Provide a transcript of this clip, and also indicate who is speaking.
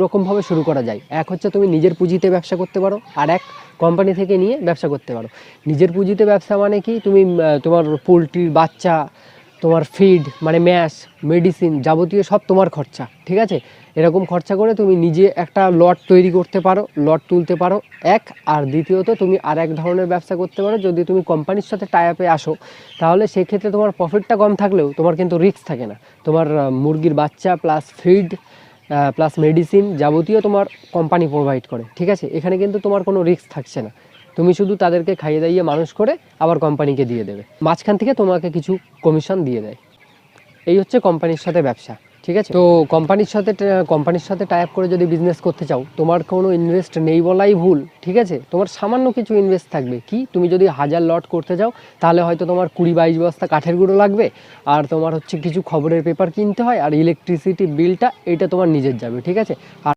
Speaker 1: রকমভাবে শুরু করা যায়। এক হচ্ছে তুমি নিজের পুঁজিতে ব্যবসা করতে পারো, আর এক কোম্পানি থেকে নিয়ে ব্যবসা করতে পারো। নিজের পুঁজিতে ব্যবসা মানে কি, তুমি তোমার পোলট্রির বাচ্চা, তোমার ফিড মানে ম্যাশ, মেডিসিন যাবতীয় সব তোমার খরচা, ঠিক আছে। এরকম খরচা করে তুমি নিজে একটা লট তৈরি করতে পারো, লট তুলতে পারো এক। আর দ্বিতীয়ত তুমি আর এক ধরনের ব্যবসা করতে পারো, যদি তুমি কোম্পানির সাথে টাই আপে আসো তাহলে সেক্ষেত্রে তোমার প্রফিটটা কম থাকলেও তোমার কিন্তু রিস্ক থাকে না। তোমার মুরগির বাচ্চা প্লাস ফিড প্লাস মেডিসিন যাবতীয় তোমার কোম্পানি প্রোভাইড করে, ঠিক আছে। এখানে কিন্তু তোমার কোনো রিস্ক থাকছে না, তুমি শুধু তাদেরকে খাইয়ে দাইয়ে মানুষ করে আবার কোম্পানিকে দিয়ে দেবে, মাঝখান থেকে তোমাকে কিছু কমিশন দিয়ে দেয়। এই হচ্ছে কোম্পানির সাথে ব্যবসা, ঠিক আছে। তো কোম্পানির সাথে টাই আপ করে যদি বিজনেস করতে চাও, তোমার কোনো ইনভেস্ট নেই বলাই ভুল, ঠিক আছে। তোমার সামান্য কিছু ইনভেস্ট থাকবে। কি, তুমি যদি 1000 লট করতে যাও তাহলে হয়তো তোমার 20-22 বস্তা কাঠের গুঁড়ো লাগবে, আর তোমার হচ্ছে কিছু খবরের পেপার কিনতে হয়, আর ইলেকট্রিসিটি বিলটা এটা তোমার নিজের যাবে, ঠিক আছে। আর